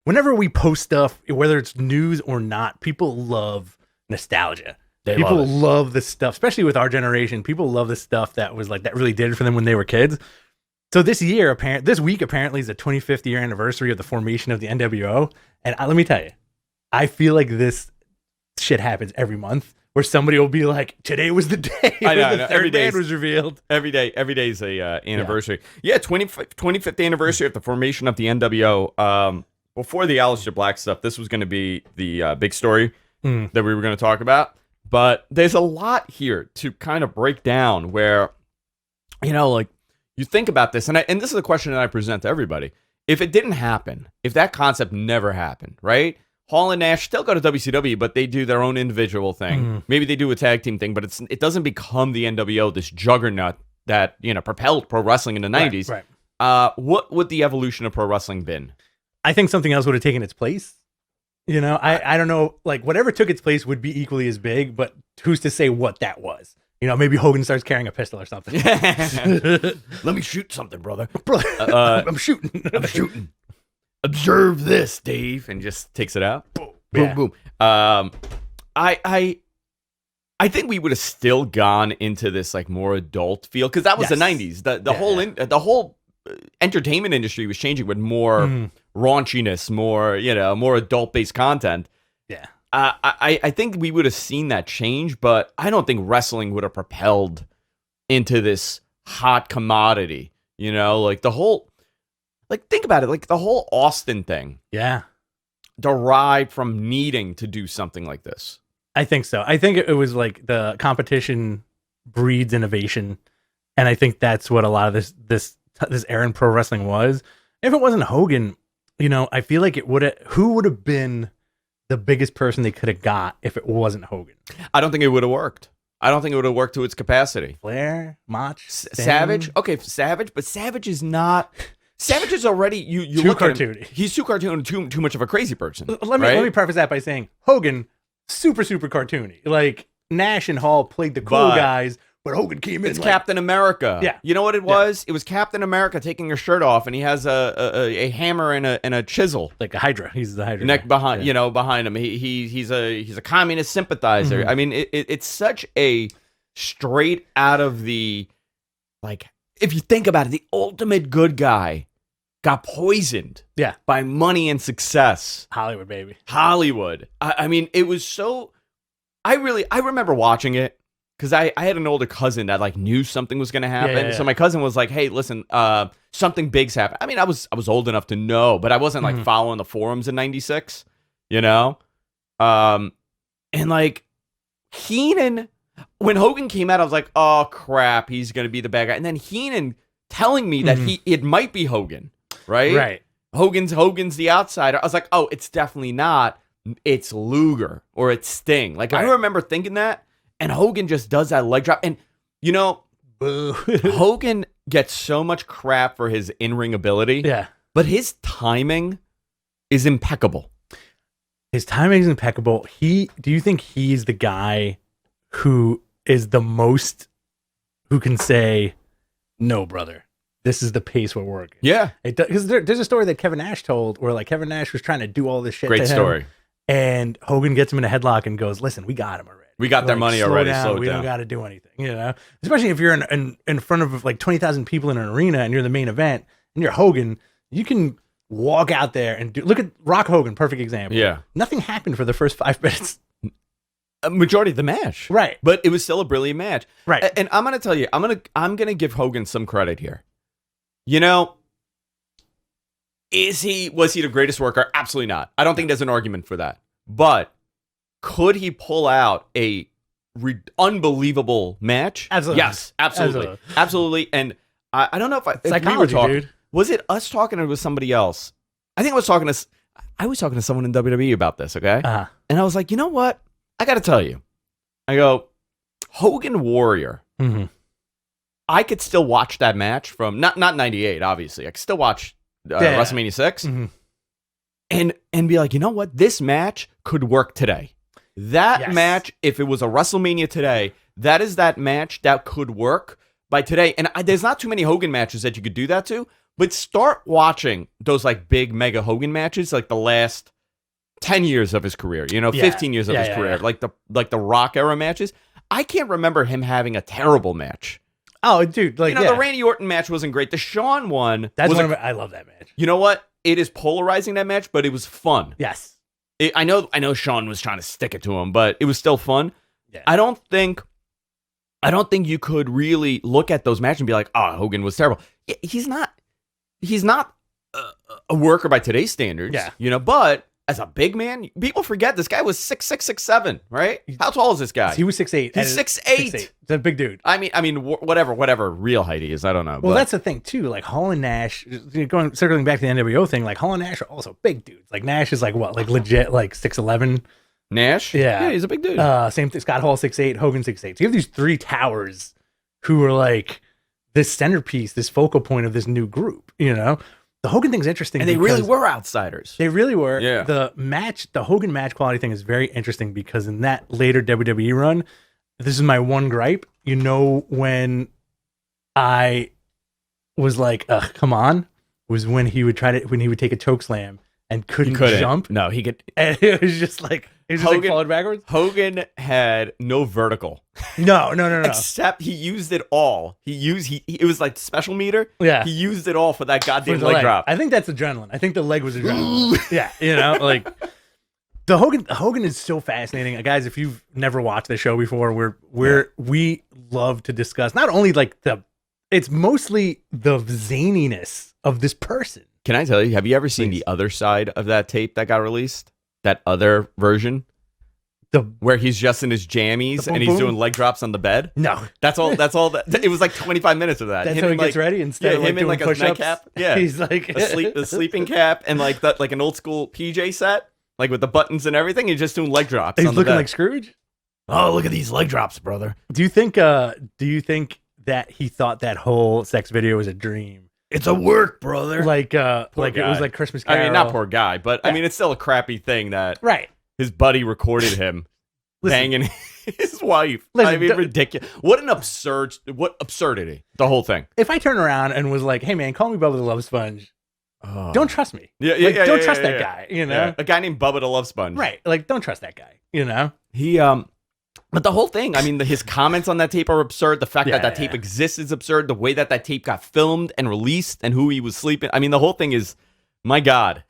whenever we post stuff, whether it's news or not, people love nostalgia. People love the stuff, especially with our generation. People love the stuff that was like that really did it for them when they were kids. So this week apparently is the 25th year anniversary of the formation of the NWO. And let me tell you, I feel like this shit happens every month where somebody will be like, "Today was the day where the third band was revealed." Every day is a anniversary. Yeah, 25th anniversary of the formation of the NWO. Before the Aleister Black stuff, this was going to be the big story that we were going to talk about. But there's a lot here to kind of break down where, like you think about this, and this is a question that I present to everybody. If it didn't happen, if that concept never happened, right? Hall and Nash still go to WCW, but they do their own individual thing. Maybe they do a tag team thing, but it doesn't become the NWO, this juggernaut that propelled pro wrestling in the 90s. Right. What would the evolution of pro wrestling been? I think something else would have taken its place. I don't know, like whatever took its place would be equally as big, but who's to say what that was? Maybe Hogan starts carrying a pistol or something. Let me shoot something, brother. I'm shooting. I'm shooting. Observe this, Dave, and just takes it out. Boom, boom. I think we would have still gone into this like more adult feel because that was the 90s. The whole entertainment industry was changing with more raunchiness, more adult-based content. Yeah. I think we would have seen that change, but I don't think wrestling would have propelled into this hot commodity. Like the whole, think about it, like the whole Austin thing. Yeah. Derived from needing to do something like this. I think so. I think it was like the competition breeds innovation, and I think that's what a lot of this era in pro wrestling was. If it wasn't Hogan, I feel like who would have been the biggest person they could have got if it wasn't Hogan? I don't think it would have worked. I don't think it would have worked to its capacity. Flair, Mach, Savage. Okay, Savage, but Savage is not. Savage is already you too look cartoony. At him, he's too cartoony, too much of a crazy person. Let me preface that by saying Hogan, super cartoony. Like Nash and Hall played the cool guys. But Hogan came in. It's Captain America. Yeah. You know what it was? Yeah. It was Captain America taking his shirt off, and he has a hammer and a chisel, like a Hydra. He's the Hydra. Neck behind, behind him. He's a communist sympathizer. I mean, it's such a straight out of the, like, if you think about it, the ultimate good guy got poisoned. Yeah. By money and success. Hollywood, baby. Hollywood. I mean, it was so. I remember watching it. Because I had an older cousin that like knew something was going to happen. Yeah. So my cousin was like, hey, listen, something big's happened. I mean, I was old enough to know, but I wasn't like following the forums in 96, And like Heenan, when Hogan came out, I was like, oh crap, he's going to be the bad guy. And then Heenan telling me that it might be Hogan, right? Right. Hogan's the outsider. I was like, oh, it's definitely not. It's Luger or it's Sting. Like I remember thinking that. And Hogan just does that leg drop. And, Hogan gets so much crap for his in-ring ability. Yeah. But his timing is impeccable. His timing is impeccable. Do you think he's the guy who is the most, who can say, no, brother, this is the pace we're working? Yeah. Because there's a story that Kevin Nash told where like Kevin Nash was trying to do all this shit. Great story. And Hogan gets him in a headlock and goes, listen, we got him already. We got their money already. Slow down. We don't got to do anything, Especially if you're in front of like 20,000 people in an arena and you're the main event and you're Hogan, you can walk out there and look at Rock Hogan, perfect example. Yeah. Nothing happened for the first 5 minutes. A majority of the match. Right. But it was still a brilliant match. Right. And I'm going to tell you, I'm going to give Hogan some credit here. Was he the greatest worker? Absolutely not. I don't think there's an argument for that. But could he pull out a unbelievable match? Absolutely. Yes, absolutely. And I don't know if psychology, we were talking. Dude. Was it us talking or was somebody else? I think I was talking to someone in WWE about this. Okay, and I was like, you know what? I got to tell you. I go, Hogan Warrior. Mm-hmm. I could still watch that match from not 98. Obviously, I could still watch WrestleMania 6. Mm-hmm. And be like, you know what? This match could work today. That match, if it was a WrestleMania today, that is that match that could work by today. And there's not too many Hogan matches that you could do that to, But start watching those like big mega Hogan matches, like the last 10 years of his career, 15 years of his career, like the Rock era matches. I can't remember him having a terrible match. Oh, dude, like the Randy Orton match wasn't great. The Shawn one, I love that match. You know what? It is polarizing, that match, but it was fun. Yes, I know Shawn was trying to stick it to him, but it was still fun. Yeah. I don't think you could really look at those matches and be like, "Oh, Hogan was terrible." He's not a worker by today's standards. Yeah. But as a big man, people forget this guy was 6'6", 6'7", right? How tall is this guy? He was 6'8". He's 6'8". He's a big dude. I mean, whatever real height he is, I don't know. Well, that's the thing too. Like Hall and Nash, circling back to the NWO thing. Like Hall and Nash are also big dudes. Like Nash is like what, like legit, like 6'11". Nash, yeah, he's a big dude. Same thing. Scott Hall 6'8", Hogan 6'8". So you have these three towers who are like this centerpiece, this focal point of this new group. The Hogan thing's interesting, and they really were outsiders. They really were. Yeah. The Hogan match quality thing is very interesting because in that later WWE run, this is my one gripe. When I was like, ugh, come on, was when he would take a choke slam and couldn't jump. No, he could. And it was just like falling backwards. Hogan had no vertical. No. Except he used it all. It was like special meter. Yeah. He used it all for that goddamn leg drop. I think that's adrenaline. I think the leg was adrenaline. Yeah, like the Hogan is so fascinating. Guys, if you've never watched the show before, we love to discuss not only like it's mostly the zaniness of this person. Can I tell you, have you ever seen the other side of that tape that got released? That other version? Where he's just in his jammies and he's doing leg drops on the bed? No. That's all. It was like 25 minutes of that. That's how he gets ready instead of like him in like a nightcap. Yeah. He's like a sleeping cap and like like an old school PJ set, like with the buttons and everything. He's just doing leg drops. He's looking like Scrooge. Oh, look at these leg drops, brother. Do you think that he thought that whole sex video was a dream? It's a work, brother. Like it was like Christmas Carol. I mean, not poor guy, but I mean, it's still a crappy thing that his buddy recorded him banging his wife. I mean, ridiculous. What absurdity. The whole thing. If I turn around and was like, hey man, call me Bubba the Love Sponge. Don't trust me. Don't trust that guy, Yeah. A guy named Bubba the Love Sponge. Right. Like, don't trust that guy, He, but the whole thing, I mean, his comments on that tape are absurd. The fact that tape exists is absurd. The way that tape got filmed and released and who he was sleeping. I mean, the whole thing is, my God,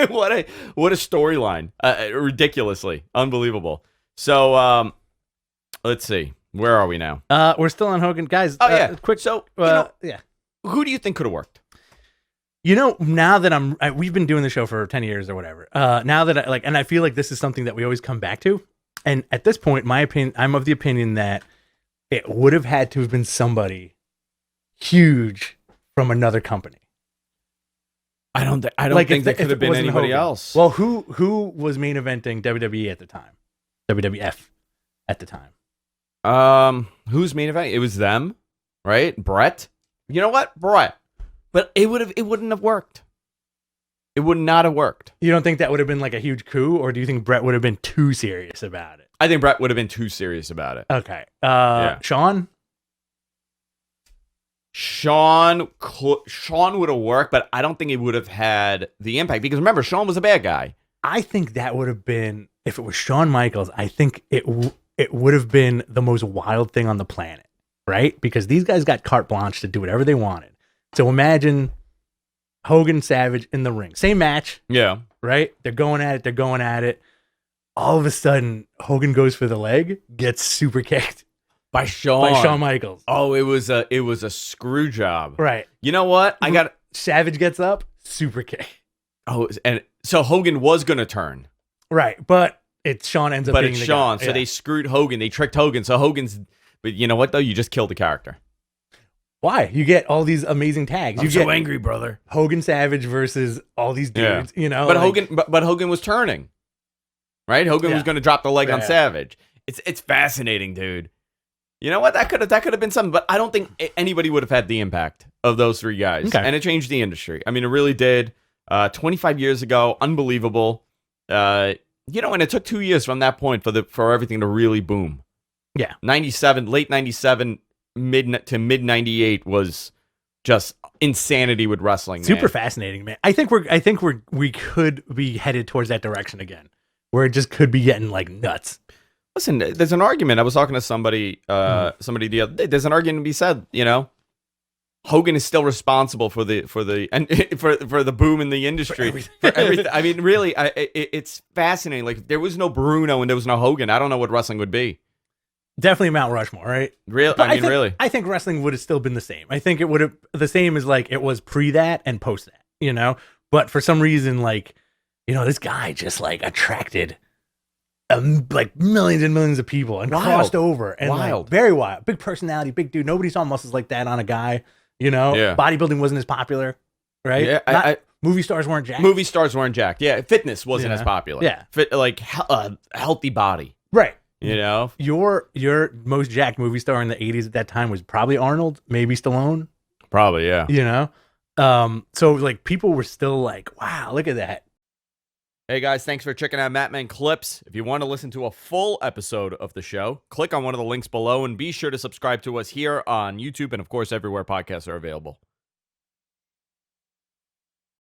what a storyline. Ridiculously unbelievable. So, let's see. Where are we now? We're still on Hogan. Guys, quick. So, who do you think could have worked? Now that we've been doing the show for 10 years or whatever. Now that and I feel like this is something that we always come back to. And at this point, I'm of the opinion that it would have had to have been somebody huge from another company. I don't think that could have been anybody else. Well, who was main eventing WWE at the time? WWF at the time. Who's main eventing? It was them, right? Brett. You know what? Brett. But it wouldn't have worked. It would not have worked. You don't think that would have been like a huge coup, or do you think Brett would have been too serious about it? I think Brett would have been too serious about it. Okay. Shawn would have worked, but I don't think it would have had the impact because remember, Shawn was a bad guy. I think that would have been, if it was Shawn Michaels, I think it would have been the most wild thing on the planet, right? Because these guys got carte blanche to do whatever they wanted. So imagine Hogan, Savage in the ring. Same match. Yeah. Right? They're going at it. All of a sudden, Hogan goes for the leg, gets super kicked. By Shawn Michaels. Oh, it was a screw job. Right. You know what? Savage gets up, super kick. Oh, and so Hogan was going to turn. Right. But Shawn ends up being the Shawn. guy. So they screwed Hogan. They tricked Hogan. So but you know what though? You just killed the character. Why? You get all these amazing tags. I'm so angry, brother. Hogan Savage versus all these dudes, But Hogan was turning. Right? Hogan was going to drop the leg on Savage. It's fascinating, dude. You know what? That could have been something, but I don't think anybody would have had the impact of those three guys. Okay. And it changed the industry. I mean, it really did. 25 years ago, unbelievable. And it took 2 years from that point for everything to really boom. Yeah. 97, late 97, mid 98 was just insanity with wrestling. Super fascinating, man. I think we could be headed towards that direction again, where it just could be getting like nuts. Listen, there's an argument. I was talking to somebody the other day. There's an argument to be said, Hogan is still responsible for the boom in the industry. For everything. I mean, really, it's fascinating. Like, if there was no Bruno and there was no Hogan, I don't know what wrestling would be. Definitely Mount Rushmore, right? Really? Really. I think wrestling would have still been the same. I think it would have the same as like it was pre that and post that, But for some reason, like, this guy just like attracted like millions and millions of people and crossed over and like very wild, big personality, big dude. Nobody saw muscles like that on a guy. Bodybuilding wasn't as popular, right? Yeah, movie stars weren't jacked. Movie stars weren't jacked. Yeah, fitness wasn't as popular. Yeah, healthy body. Right. Your most jacked movie star in the 80s at that time was probably Arnold, maybe Stallone. Probably, yeah. So like people were still like, wow, look at that. Hey guys, thanks for checking out Matman Clips. If you want to listen to a full episode of the show, click on one of the links below and be sure to subscribe to us here on YouTube and of course everywhere podcasts are available.